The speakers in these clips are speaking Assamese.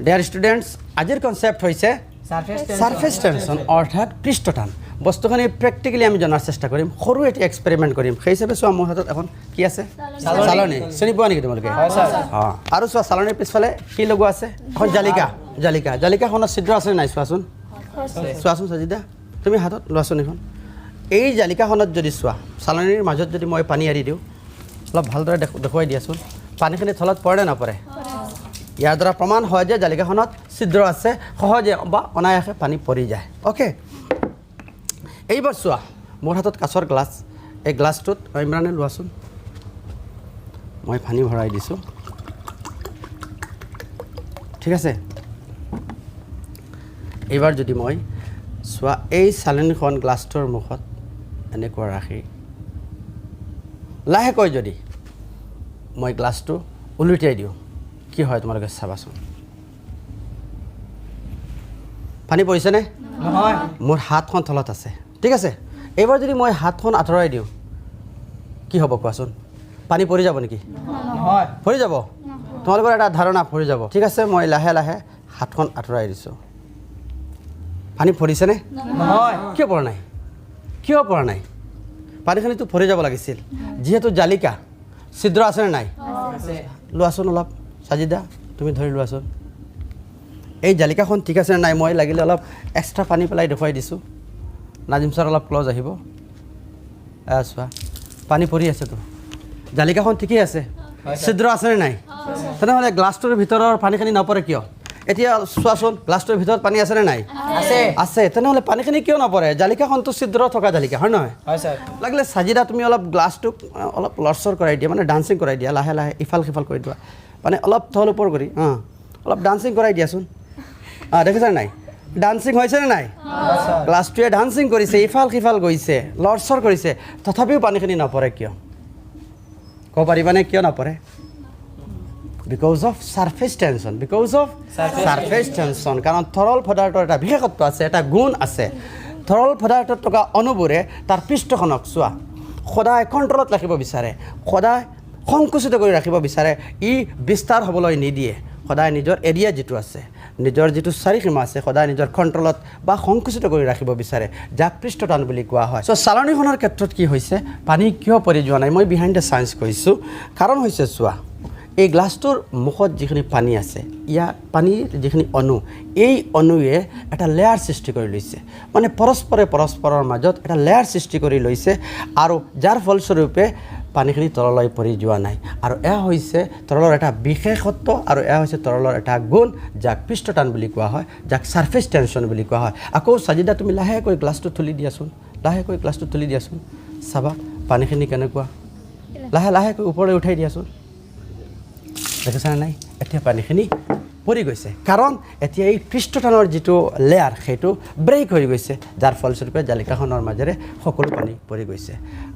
ডিয়াৰ ষ্টুডেণ্টছ আজিৰ কনচেপ্ট হৈছে সাৰফেস টেনশন অৰ্থাৎ পৃষ্ঠটান বস্তুখিনি প্ৰেক্টিকেলি আমি জনাৰ চেষ্টা কৰিম সৰু এটি এক্সপেৰিমেণ্ট কৰিম সেই হিচাপে চোৱা মোৰ হাতত এখন কি আছে চালনী চিনি পোৱা নেকি তোমালোকে অঁ আৰু চোৱা চালনীৰ পিছফালে কি লগোৱা আছে এখন জালিকাখনত ছিদ্ৰ আছে নাই চোৱাচোন সাজিদা তুমি হাতত লোৱাচোন এখন এই জালিকাখনত যদি চোৱা চালনীৰ মাজত যদি মই পানী এৰি দিওঁ অলপ ভালদৰে দেখুৱাই দিয়াচোন পানীখিনি তলত পৰে নে নপৰে ইয়াৰ দ্বাৰা প্ৰমাণ হয় যে জালিকাখনত ছিদ্ৰ আছে সহজে বা অনায়াসে পানী পৰি যায় অ'কে এইবাৰ চোৱা মোৰ হাতত কাঁচৰ গ্লাছ এই গ্লাছটোত ইমৰানে লোৱাচোন মই পানী ভৰাই দিছোঁ ঠিক আছে এইবাৰ যদি মই চোৱা এই চালনীখন গ্লাছটোৰ মুখত এনেকুৱা ৰাখি লাহেকৈ যদি মই গ্লাছটো ওলটিয়াই দিওঁ কি হয় তোমালোকে চাবাচোন পানী পৰিছেনে নহয় মোৰ হাতখন তলত আছে ঠিক আছে এইবাৰ যদি মই হাতখন আঁতৰাই দিওঁ কি হ'ব কোৱাচোন পানী পৰি যাব নেকি নহয় পৰি যাব তোমালোকৰ এটা ধাৰণা পৰি যাব ঠিক আছে মই লাহে লাহে হাতখন আঁতৰাই দিছোঁ পানী পৰিছেনে নহয় কিয় পৰা নাই পানীখিনিতো পৰি যাব লাগিছিল যিহেতু জালিকা ছিদ্ৰ আছেনে নাই লোৱাচোন অলপ সাজিদা তুমি ধৰি লোৱাচোন এই জালিকাখন ঠিক আছে নাই মই লাগিলে অলপ এক্সট্ৰা পানী পেলাই দেখুৱাই দিছোঁ নাজিম ছাৰ অলপ ক্লজ আহিব চোৱা পানী পৰি আছেতো জালিকাখন ঠিকেই আছে ছিদ্ৰ আছেনে নাই তেনেহ'লে গ্লাছটোৰ ভিতৰৰ পানীখিনি নপৰে কিয় এতিয়া চোৱাচোন গ্লাছটোৰ ভিতৰত পানী আছেনে নাই আছে তেনেহ'লে পানীখিনি কিয় নপৰে জালিকাখনটো ছিদ্ৰ থকা জালিকা হয় নহয় লাগিলে সাজিদা তুমি অলপ গ্লাছটোক অলপ লৰচৰ কৰাই দিয়া মানে ডান্সিং কৰাই দিয়া লাহে লাহে ইফাল সিফাল কৰি দিয়া মানে অলপ তল ওপৰ কৰি অলপ ডান্সিং কৰাই দিয়াচোন দেখিছা নাই ডান্সিং হৈছেনে নাই গ্লাছটোৱে ডান্সিং কৰিছে ইফাল সিফাল গৈছে লৰচৰ কৰিছে তথাপিও পানীখিনি নপৰে কিয় ক'ব পাৰিবানে কিয় নপৰে বিকজ অফ সাৰফেস টেনশন কাৰণ তৰল পদাৰ্থৰ এটা বিশেষত্ব আছে এটা গুণ আছে তৰল পদাৰ্থত থকা অণুবোৰে তাৰ পৃষ্ঠখনক চোৱা সদায় কণ্ট্ৰলত ৰাখিব বিচাৰে সদায় সংকুচিত কৰি ৰাখিব বিচাৰে ই বিস্তাৰ হ'বলৈ নিদিয়ে সদায় নিজৰ এৰিয়া যিটো আছে নিজৰ যিটো চাৰিসীমা আছে সদায় নিজৰ কণ্ট্ৰলত বা সংকুচিত কৰি ৰাখিব বিচাৰে যাক পৃষ্ঠটান বুলি কোৱা হয় চ' চালনীখনৰ ক্ষেত্ৰত কি হৈছে পানী কিয় পৰি যোৱা নাই মই বিহাইণ্ড দ্য চায়েন্স কৈছোঁ কাৰণ হৈছে চোৱা এই গ্লাছটোৰ মুখত যিখিনি পানী আছে ইয়াৰ পানীৰ যিখিনি অণু এই অণুৱে এটা লেয়াৰ সৃষ্টি কৰি লৈছে মানে পৰস্পৰৰ মাজত এটা লেয়াৰ সৃষ্টি কৰি লৈছে আৰু যাৰ ফলস্বৰূপে পানীখিনি তললৈ পৰি যোৱা নাই আৰু এয়া হৈছে তৰলৰ এটা বিশেষত্ব আৰু এয়া হৈছে তৰলৰ এটা গুণ যাক পৃষ্ঠটান বুলি কোৱা হয় যাক সাৰফেস টেনশন বুলি কোৱা হয় আকৌ সাজিদা তুমি লাহেকৈ গ্লাছটো তুলি দিয়াচোন চাবা পানীখিনি কেনেকুৱা লাহেকৈ ওপৰলৈ উঠাই দিয়াচোন দেখিছানে নাই এতিয়া পানীখিনি পৰি গৈছে কাৰণ এতিয়া এই পৃষ্ঠটানৰ যিটো লেয়াৰ সেইটো ব্ৰেক হৈ গৈছে যাৰ ফলস্বৰূপে জালিকাখনৰ মাজেৰে সকলো পানী পৰি গৈছে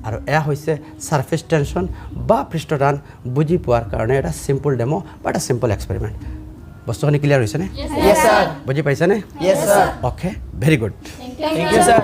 আৰু এয়া হৈছে সাৰফেস টেনশন বা পৃষ্ঠটান বুজি পোৱাৰ কাৰণে এটা চিম্পল ডেমো বা এটা চিম্পল এক্সপেৰিমেণ্ট বস্তুখিনি ক্লিয়াৰ হৈছেনে বুজি পাইছানে okay very good Thank you, sir.